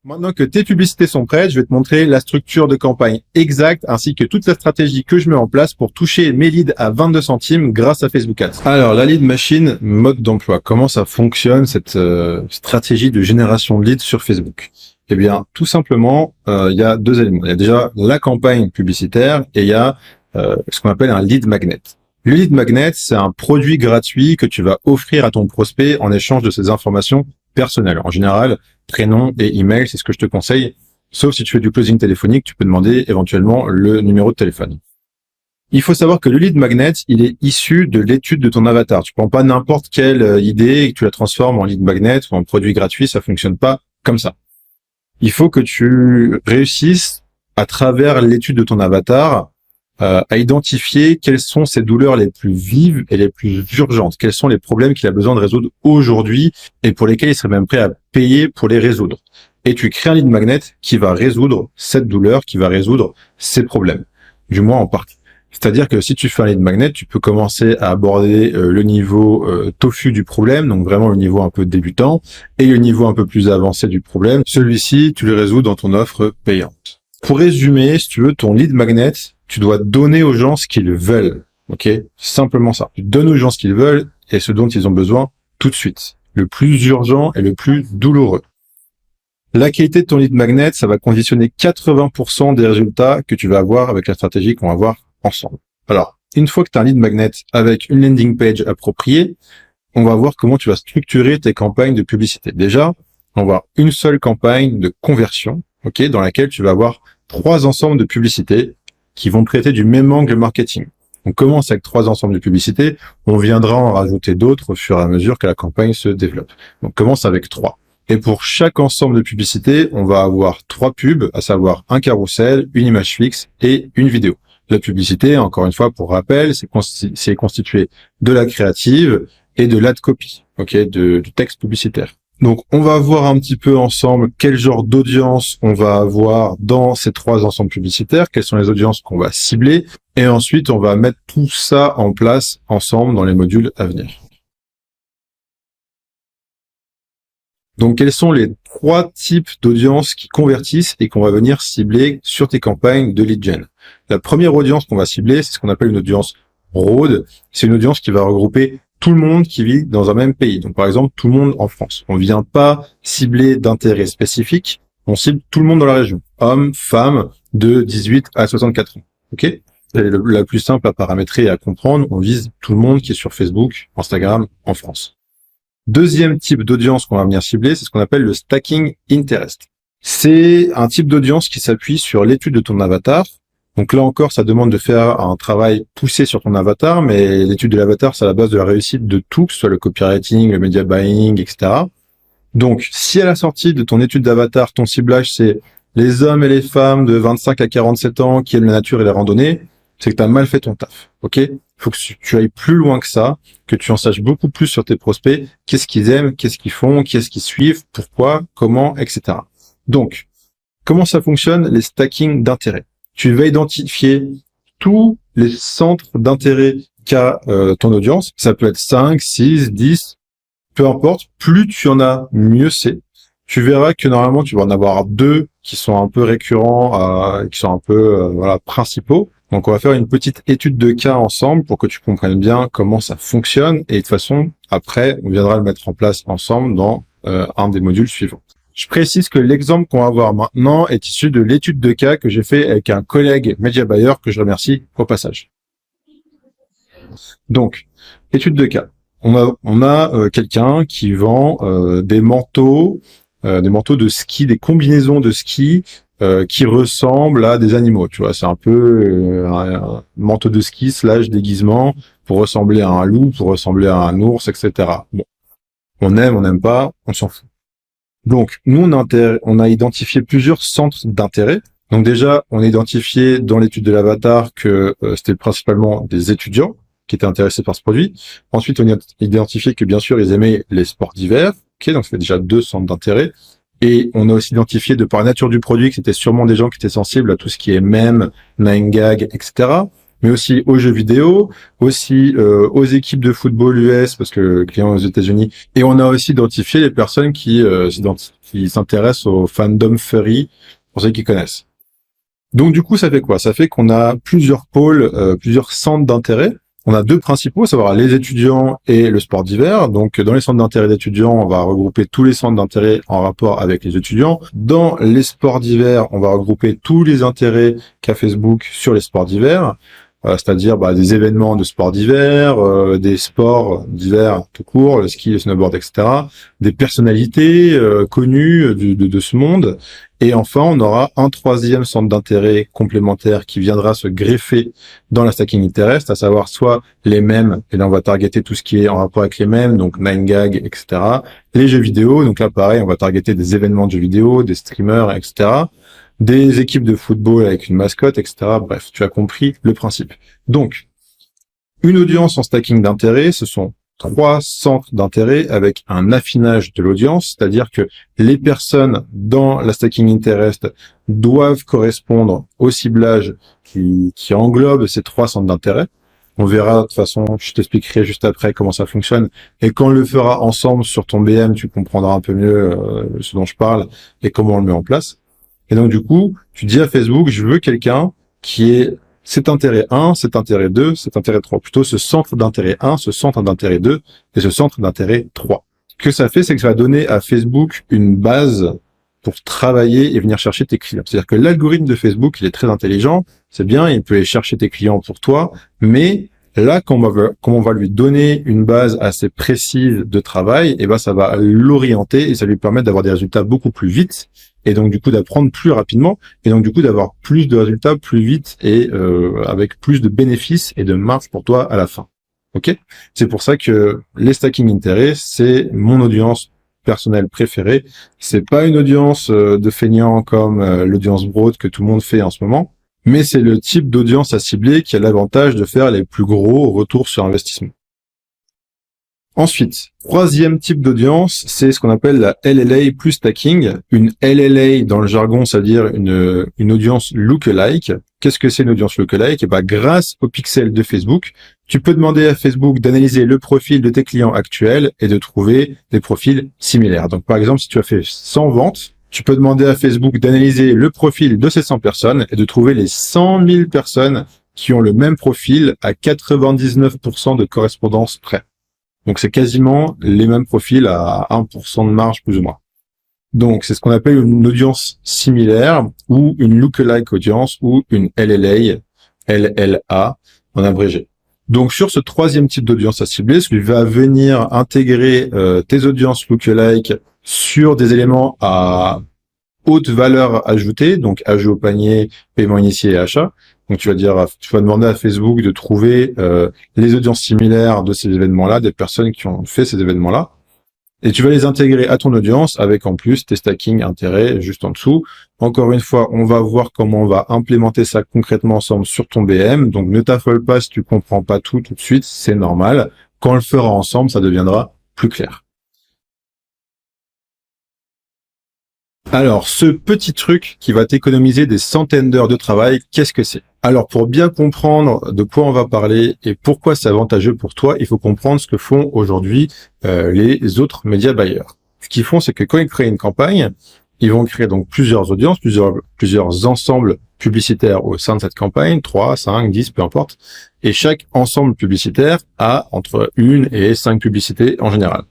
Maintenant que tes publicités sont prêtes, je vais te montrer la structure de campagne exacte ainsi que toute la stratégie que je mets en place pour toucher mes leads à 22 centimes grâce à Facebook Ads. Alors, la lead machine, mode d'emploi. Comment ça fonctionne cette stratégie de génération de leads sur Facebook? Eh bien, tout simplement, il y a deux éléments. Il y a déjà la campagne publicitaire et il y a ce qu'on appelle un lead magnet. Le lead magnet, c'est un produit gratuit que tu vas offrir à ton prospect en échange de ses informations personnelles. En général, prénom et email, c'est ce que je te conseille. Sauf si tu fais du closing téléphonique, tu peux demander éventuellement le numéro de téléphone. Il faut savoir que le lead magnet, il est issu de l'étude de ton avatar. Tu prends pas n'importe quelle idée et que tu la transformes en lead magnet ou en produit gratuit, ça fonctionne pas comme ça. Il faut que tu réussisses à travers l'étude de ton avatar à identifier quelles sont ses douleurs les plus vives et les plus urgentes, quels sont les problèmes qu'il a besoin de résoudre aujourd'hui et pour lesquels il serait même prêt à payer pour les résoudre. Et tu crées un lead magnet qui va résoudre cette douleur, qui va résoudre ces problèmes, du moins en partie. C'est-à-dire que si tu fais un lead magnet, tu peux commencer à aborder le niveau tofu du problème, donc vraiment le niveau un peu débutant, et le niveau un peu plus avancé du problème. Celui-ci, tu le résous dans ton offre payante. Pour résumer, si tu veux, ton lead magnet, tu dois donner aux gens ce qu'ils veulent, ok? Simplement ça. Tu donnes aux gens ce qu'ils veulent et ce dont ils ont besoin tout de suite. Le plus urgent et le plus douloureux. La qualité de ton lead magnet, ça va conditionner 80% des résultats que tu vas avoir avec la stratégie qu'on va voir ensemble. Alors, une fois que tu as un lead magnet avec une landing page appropriée, on va voir comment tu vas structurer tes campagnes de publicité. Déjà, on va avoir une seule campagne de conversion, ok, dans laquelle tu vas avoir 3 ensembles de publicités qui vont traiter du même angle marketing. On commence avec 3 ensembles de publicités, on viendra en rajouter d'autres au fur et à mesure que la campagne se développe. Donc, on commence avec 3. Et pour chaque ensemble de publicités, on va avoir 3 pubs, à savoir un carrousel, une image fixe et une vidéo. La publicité, encore une fois, pour rappel, c'est constitué de la créative et de l'ad copy, ok, du texte publicitaire. Donc, on va voir un petit peu ensemble quel genre d'audience on va avoir dans ces 3 ensembles publicitaires, quelles sont les audiences qu'on va cibler, et ensuite, on va mettre tout ça en place ensemble dans les modules à venir. Donc, quels sont les 3 types d'audiences qui convertissent et qu'on va venir cibler sur tes campagnes de lead gen? La première audience qu'on va cibler, c'est ce qu'on appelle une audience broad. C'est une audience qui va regrouper tout le monde qui vit dans un même pays. Donc, par exemple, tout le monde en France. On vient pas cibler d'intérêts spécifiques. On cible tout le monde dans la région. Hommes, femmes, de 18 à 64 ans. OK? Et la plus simple à paramétrer et à comprendre, on vise tout le monde qui est sur Facebook, Instagram, en France. Deuxième type d'audience qu'on va venir cibler, c'est ce qu'on appelle le stacking interest. C'est un type d'audience qui s'appuie sur l'étude de ton avatar. Donc là encore, ça demande de faire un travail poussé sur ton avatar, mais l'étude de l'avatar, c'est à la base de la réussite de tout, que ce soit le copywriting, le media buying, etc. Donc, si à la sortie de ton étude d'avatar, ton ciblage, c'est les hommes et les femmes de 25 à 47 ans qui aiment la nature et la randonnée, c'est que tu as mal fait ton taf, ok? Il faut que tu ailles plus loin que ça, que tu en saches beaucoup plus sur tes prospects, qu'est-ce qu'ils aiment, qu'est-ce qu'ils font, qu'est-ce qu'ils suivent, pourquoi, comment, etc. Donc, comment ça fonctionne, les stacking d'intérêt? Tu vas identifier tous les centres d'intérêt qu'a ton audience. Ça peut être 5, 6, 10, peu importe. Plus tu en as, mieux c'est. Tu verras que normalement, tu vas en avoir 2 qui sont un peu récurrents, qui sont un peu voilà, principaux. Donc, on va faire une petite étude de cas ensemble pour que tu comprennes bien comment ça fonctionne. Et de toute façon, après, on viendra le mettre en place ensemble dans un des modules suivants. Je précise que l'exemple qu'on va voir maintenant est issu de l'étude de cas que j'ai fait avec un collègue media buyer que je remercie au passage. Donc, étude de cas. On a quelqu'un qui vend des manteaux de ski, des combinaisons de ski qui ressemblent à des animaux. Tu vois, c'est un peu un manteau de ski / déguisement pour ressembler à un loup, pour ressembler à un ours, etc. Bon, on aime, on n'aime pas, on s'en fout. Donc, nous, on a identifié plusieurs centres d'intérêt. Donc déjà, on a identifié dans l'étude de l'avatar que c'était principalement des étudiants qui étaient intéressés par ce produit. Ensuite, on a identifié que bien sûr, ils aimaient les sports d'hiver. Ok, donc ça fait déjà 2 centres d'intérêt. Et on a aussi identifié de par la nature du produit que c'était sûrement des gens qui étaient sensibles à tout ce qui est meme, 9gag, etc. mais aussi aux jeux vidéo, aussi aux équipes de football US, parce que le client est aux États-Unis. Et on a aussi identifié les personnes qui s'intéressent au fandom furry, pour ceux qui connaissent. Donc du coup, ça fait quoi? Ça fait qu'on a plusieurs pôles, plusieurs centres d'intérêt. On a deux principaux, à savoir les étudiants et le sport d'hiver. Donc dans les centres d'intérêt d'étudiants, on va regrouper tous les centres d'intérêt en rapport avec les étudiants. Dans les sports d'hiver, on va regrouper tous les intérêts qu'a Facebook sur les sports d'hiver. C'est-à-dire des événements de sport d'hiver, des sports d'hiver tout court, le ski, le snowboard, etc., des personnalités connues de ce monde. Et enfin, on aura un troisième centre d'intérêt complémentaire qui viendra se greffer dans la stacking interest, à savoir soit les mèmes, et là on va targeter tout ce qui est en rapport avec les mèmes, donc 9gag, etc., les jeux vidéo, donc là pareil, on va targeter des événements de jeux vidéo, des streamers, etc., des équipes de football avec une mascotte, etc. Bref, tu as compris le principe. Donc, une audience en stacking d'intérêt, ce sont 3 centres d'intérêt avec un affinage de l'audience, c'est-à-dire que les personnes dans la stacking interest doivent correspondre au ciblage qui englobe ces 3 centres d'intérêt. On verra, de toute façon, je t'expliquerai juste après comment ça fonctionne. Et quand on le fera ensemble sur ton BM, tu comprendras un peu mieux ce dont je parle et comment on le met en place. Et donc, du coup, tu dis à Facebook, je veux quelqu'un qui ait cet intérêt 1, cet intérêt 2, cet intérêt 3. Plutôt ce centre d'intérêt 1, ce centre d'intérêt 2 et ce centre d'intérêt 3. Ce que ça fait, c'est que ça va donner à Facebook une base pour travailler et venir chercher tes clients. C'est-à-dire que l'algorithme de Facebook, il est très intelligent. C'est bien, il peut aller chercher tes clients pour toi. Mais là, quand on va lui donner une base assez précise de travail, et ça va l'orienter et ça lui permet d'avoir des résultats beaucoup plus vite. Et donc du coup d'apprendre plus rapidement, et donc du coup d'avoir plus de résultats plus vite et avec plus de bénéfices et de marge pour toi à la fin. Ok? C'est pour ça que les stacking interest, c'est mon audience personnelle préférée. C'est pas une audience de feignants comme l'audience broad que tout le monde fait en ce moment, mais c'est le type d'audience à cibler qui a l'avantage de faire les plus gros retours sur investissement. Ensuite, troisième type d'audience, c'est ce qu'on appelle la LLA plus stacking. Une LLA dans le jargon, c'est-à-dire une audience lookalike. Qu'est-ce que c'est une audience lookalike? Grâce au pixel de Facebook, tu peux demander à Facebook d'analyser le profil de tes clients actuels et de trouver des profils similaires. Donc par exemple, si tu as fait 100 ventes, tu peux demander à Facebook d'analyser le profil de ces 100 personnes et de trouver les 100 000 personnes qui ont le même profil à 99% de correspondance près. Donc, c'est quasiment les mêmes profils à 1% de marge, plus ou moins. Donc, c'est ce qu'on appelle une audience similaire ou une lookalike audience ou une LLA, LLA en abrégé. Donc, sur ce troisième type d'audience à cibler, celui va venir intégrer tes audiences lookalike sur des éléments à haute valeur ajoutée, donc ajout au panier, paiement initié et achat. Donc tu vas demander à Facebook de trouver les audiences similaires de ces événements-là, des personnes qui ont fait ces événements-là, et tu vas les intégrer à ton audience avec en plus tes stacking intérêts juste en dessous. Encore une fois, on va voir comment on va implémenter ça concrètement ensemble sur ton BM. Donc ne t'affole pas si tu comprends pas tout de suite, c'est normal. Quand on le fera ensemble, ça deviendra plus clair. Alors, ce petit truc qui va t'économiser des centaines d'heures de travail, qu'est-ce que c'est? Alors, pour bien comprendre de quoi on va parler et pourquoi c'est avantageux pour toi, il faut comprendre ce que font aujourd'hui les autres médias buyers. Ce qu'ils font, c'est que quand ils créent une campagne, ils vont créer donc plusieurs audiences, plusieurs ensembles publicitaires au sein de cette campagne, 3, 5, 10, peu importe. Et chaque ensemble publicitaire a entre 1 et 5 publicités en général.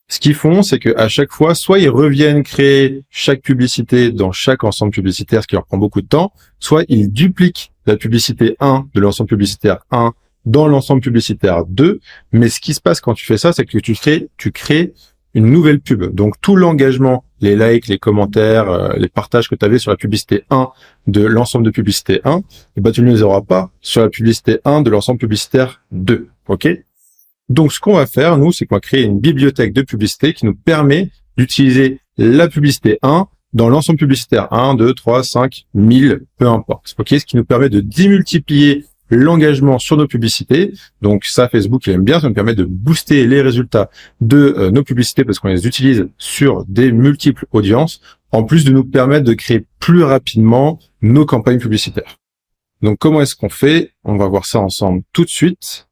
Ce qu'ils font, c'est que à chaque fois, soit ils reviennent créer chaque publicité dans chaque ensemble publicitaire, ce qui leur prend beaucoup de temps, soit ils dupliquent la publicité 1 de l'ensemble publicitaire 1 dans l'ensemble publicitaire 2. Mais ce qui se passe quand tu fais ça, c'est que tu crées une nouvelle pub. Donc tout l'engagement, les likes, les commentaires, les partages que tu avais sur la publicité 1 de l'ensemble de publicité 1, tu ne les auras pas sur la publicité 1 de l'ensemble publicitaire 2. Ok? Donc, ce qu'on va faire, nous, c'est qu'on va créer une bibliothèque de publicité qui nous permet d'utiliser la publicité 1 dans l'ensemble publicitaire 1, 2, 3, 5, 1000, peu importe. Ok, ce qui nous permet de démultiplier l'engagement sur nos publicités. Donc, ça, Facebook, il aime bien. Ça nous permet de booster les résultats de nos publicités parce qu'on les utilise sur des multiples audiences, en plus de nous permettre de créer plus rapidement nos campagnes publicitaires. Donc comment est-ce qu'on fait? On va voir ça ensemble tout de suite.